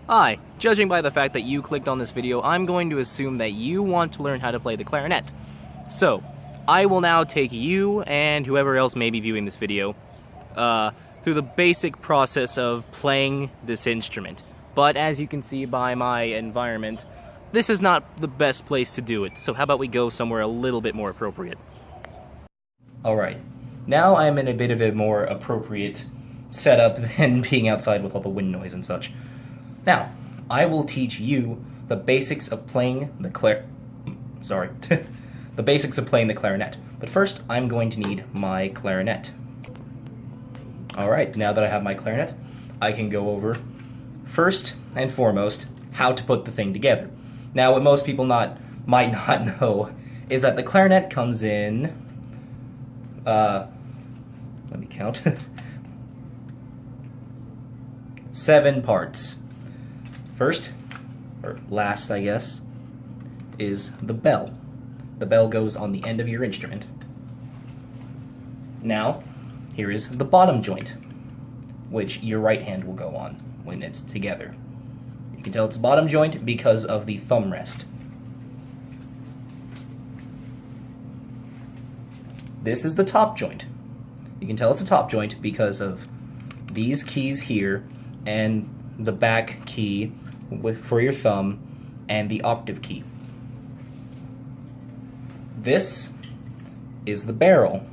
Hi, judging by the fact that you clicked on this video, I'm going to assume that you want to learn how to play the clarinet. So, I will now take you and whoever else may be viewing this video through the basic process of playing this instrument. But as you can see by my environment, this is not the best place to do it, so how about we go somewhere a little bit more appropriate. Alright, now I'm in a bit of a more appropriate setup than being outside with all the wind noise and such. Now, I will teach you the basics of playing the the basics of playing the clarinet. But first, I'm going to need my clarinet. Alright, now that I have my clarinet, I can go over, first and foremost, how to put the thing together. Now, what most people might not know is that the clarinet comes in, let me count, 7 parts. First, or last I guess, is the bell. The bell goes on the end of your instrument. Now, here is the bottom joint, which your right hand will go on when it's together. You can tell it's a bottom joint because of the thumb rest. This is the top joint. You can tell it's a top joint because of these keys here and the back key for your thumb and the octave key. This is the barrel.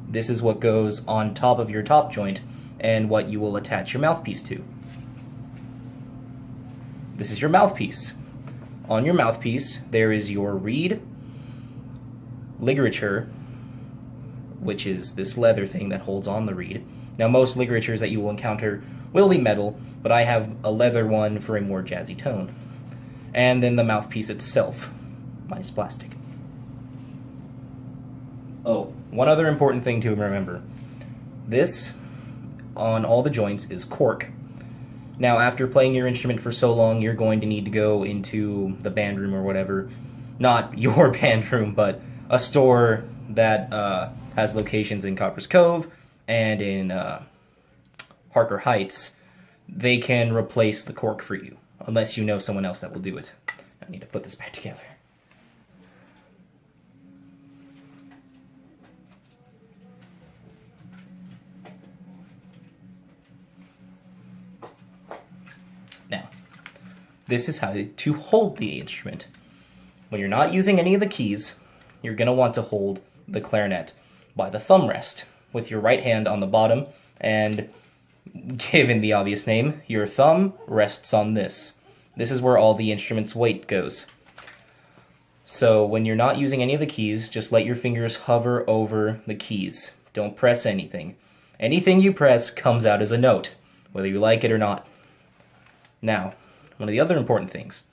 This is what goes on top of your top joint and what you will attach your mouthpiece to. This is your mouthpiece. On your mouthpiece there is your reed, ligature, which is this leather thing that holds on the reed. Now most ligatures that you will encounter will be metal, but I have a leather one for a more jazzy tone. And then the mouthpiece itself. Mine is plastic. Oh, one other important thing to remember. This, on all the joints, is cork. Now, after playing your instrument for so long, you're going to need to go into the band room or whatever. Not your band room, but a store that has locations in Copper's Cove and in Harker Heights. They can replace the cork for you, unless you know someone else that will do it. I need to put this back together. Now, this is how to hold the instrument. When you're not using any of the keys, you're going to want to hold the clarinet by the thumb rest, with your right hand on the bottom, and given the obvious name, your thumb rests on this. This is where all the instrument's weight goes. So when you're not using any of the keys, just let your fingers hover over the keys. Don't press anything. Anything you press comes out as a note, whether you like it or not. Now, one of the other important things.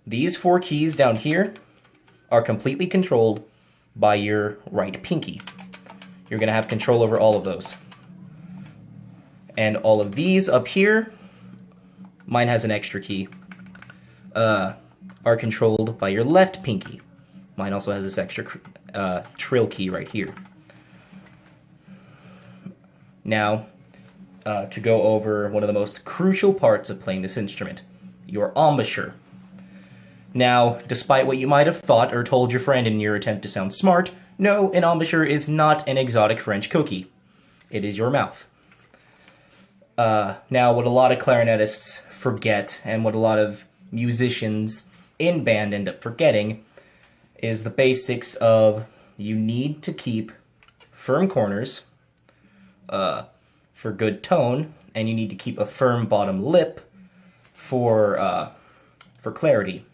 These 4 keys down here are completely controlled by your right pinky. You're going to have control over all of those. And all of these up here, mine has an extra key, are controlled by your left pinky. Mine also has this extra trill key right here. Now, to go over one of the most crucial parts of playing this instrument, your embouchure. Now, despite what you might have thought or told your friend in your attempt to sound smart, no, an embouchure is not an exotic French cookie. It is your mouth. Now, what a lot of clarinetists forget, and what a lot of musicians in band end up forgetting, is the basics of you need to keep firm corners for good tone, and you need to keep a firm bottom lip for clarity.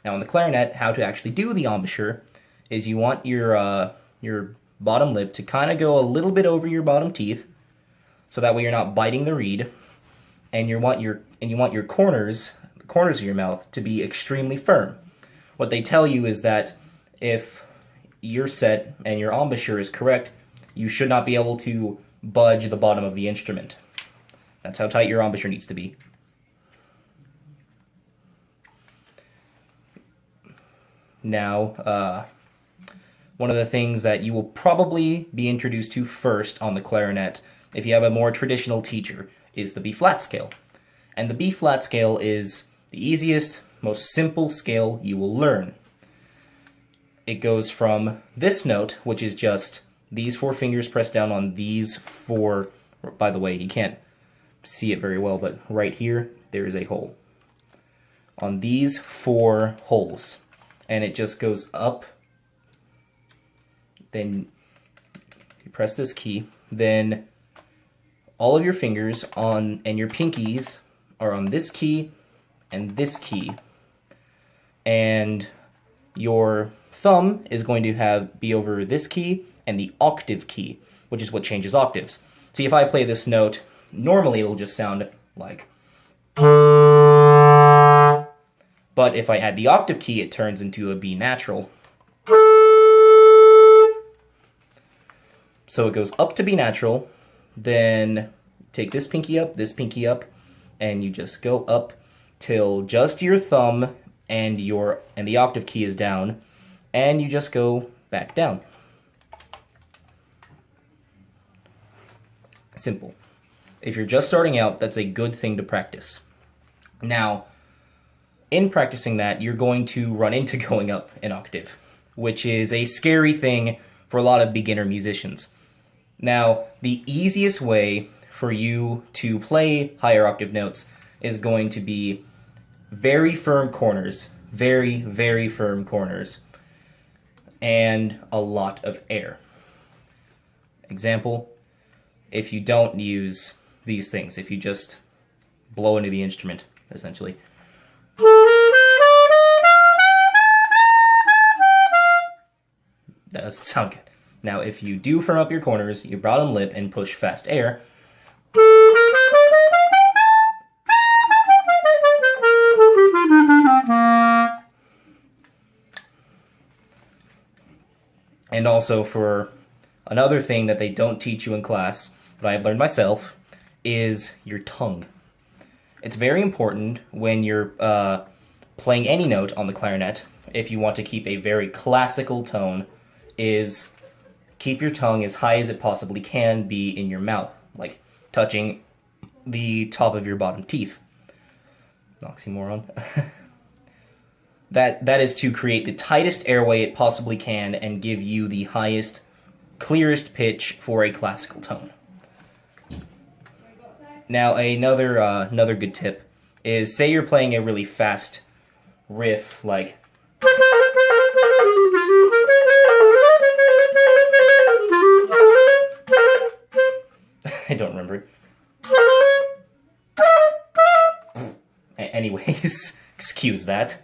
Now, in the clarinet, how to actually do the embouchure is you want your bottom lip to kind of go a little bit over your bottom teeth, so that way you're not biting the reed, and you want your corners, the corners of your mouth, to be extremely firm. What they tell you is that if your set and your embouchure is correct, you should not be able to budge the bottom of the instrument. That's how tight your embouchure needs to be. Now, one of the things that you will probably be introduced to first on the clarinet, if you have a more traditional teacher, is the B-flat scale. And the B flat scale is the easiest, most simple scale you will learn. It goes from this note, which is just these 4 fingers pressed down on these 4. By the way, you can't see it very well, but right here, there is a hole. On these 4 holes. And it just goes up. Then you press this key. Then all of your fingers and your pinkies are on this key and this key. And your thumb is going to be over this key and the octave key, which is what changes octaves. See, if I play this note, normally it'll just sound like. But if I add the octave key, it turns into a B natural. So it goes up to B natural, then take this pinky up, and you just go up till just your thumb and the octave key is down, and you just go back down. Simple. If you're just starting out, that's a good thing to practice. Now, in practicing that, you're going to run into going up an octave, which is a scary thing for a lot of beginner musicians. Now, the easiest way for you to play higher octave notes is going to be very firm corners, very, very firm corners, and a lot of air. Example, if you don't use these things, if you just blow into the instrument, essentially. That doesn't sound good. Now, if you do firm up your corners, your bottom lip, and push fast air, and also for another thing that they don't teach you in class, but I've learned myself, is your tongue. It's very important when you're playing any note on the clarinet, if you want to keep a very classical tone, is keep your tongue as high as it possibly can be in your mouth, like touching the top of your bottom teeth. Oxymoron. That is to create the tightest airway it possibly can and give you the highest, clearest pitch for a classical tone. Now, another good tip is, say you're playing a really fast riff, like I don't remember. Anyways, excuse that.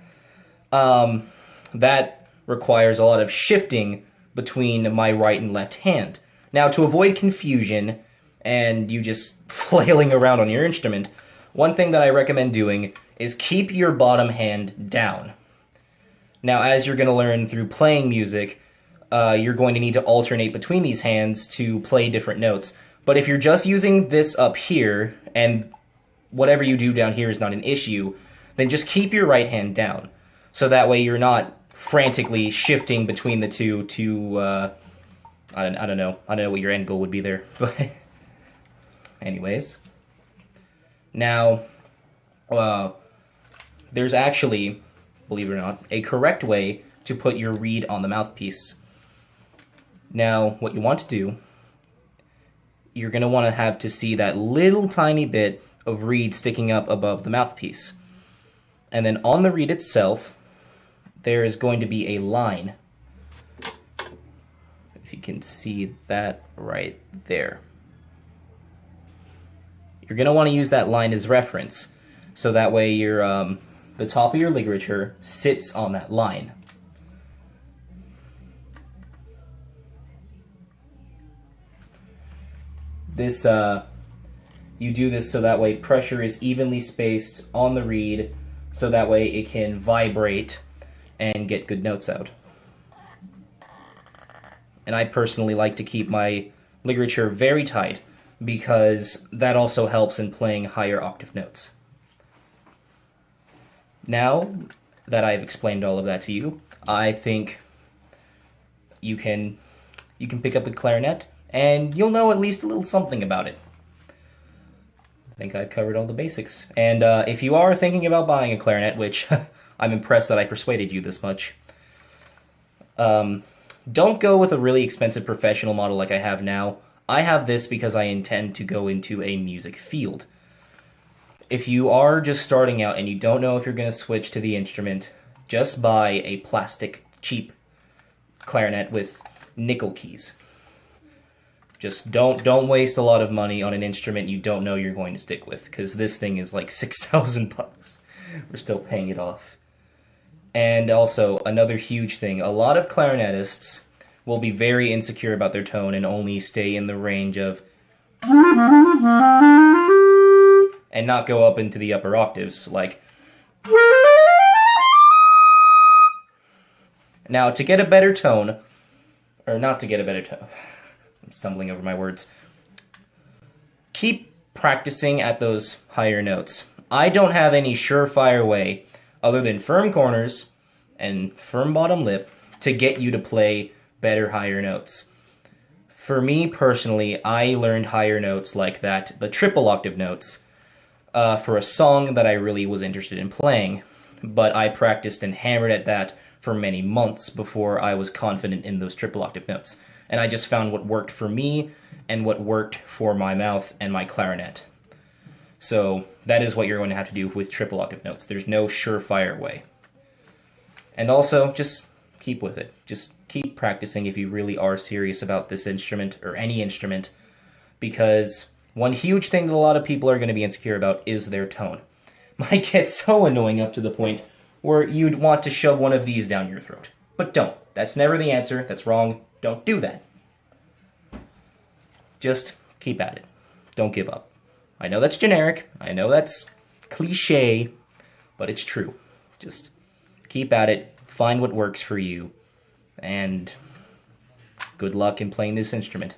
That requires a lot of shifting between my right and left hand. Now, to avoid confusion and you just flailing around on your instrument, one thing that I recommend doing is keep your bottom hand down. Now, as you're going to learn through playing music, you're going to need to alternate between these hands to play different notes. But if you're just using this up here, and whatever you do down here is not an issue, then just keep your right hand down. So that way you're not frantically shifting between the two to, I don't know what your end goal would be there. But anyways. Now, there's actually, believe it or not, a correct way to put your reed on the mouthpiece. Now, what you want to do, you're going to want to have to see that little tiny bit of reed sticking up above the mouthpiece. And then on the reed itself, there is going to be a line. If you can see that right there. You're going to want to use that line as reference, so that way your the top of your ligature sits on that line. This you do this so that way pressure is evenly spaced on the reed, so that way it can vibrate and get good notes out. And I personally like to keep my ligature very tight, because that also helps in playing higher octave notes. Now that I've explained all of that to you, I think you can pick up a clarinet and you'll know at least a little something about it. I think I've covered all the basics. And if you are thinking about buying a clarinet, which I'm impressed that I persuaded you this much, don't go with a really expensive professional model like I have now. I have this because I intend to go into a music field. If you are just starting out and you don't know if you're going to switch to the instrument, just buy a plastic, cheap clarinet with nickel keys. Just don't waste a lot of money on an instrument you don't know you're going to stick with, because this thing is like $6,000. We're still paying it off. And also, another huge thing, a lot of clarinetists will be very insecure about their tone and only stay in the range of and not go up into the upper octaves, like. Now, to get a better tone, or not to get a better tone, I'm stumbling over my words, keep practicing at those higher notes. I don't have any surefire way, other than firm corners and firm bottom lip, to get you to play better higher notes. For me personally, I learned higher notes like that, the triple octave notes, for a song that I really was interested in playing, but I practiced and hammered at that for many months before I was confident in those triple octave notes. And I just found what worked for me and what worked for my mouth and my clarinet. So that is what you're going to have to do with triple octave notes. There's no surefire way. And also, just keep with it. Just keep practicing if you really are serious about this instrument or any instrument, because one huge thing that a lot of people are going to be insecure about is their tone. Might get so annoying up to the point where you'd want to shove one of these down your throat. But don't. That's never the answer. That's wrong. Don't do that. Just keep at it. Don't give up. I know that's generic. I know that's cliche, but it's true. Just keep at it. Find what works for you. And good luck in playing this instrument.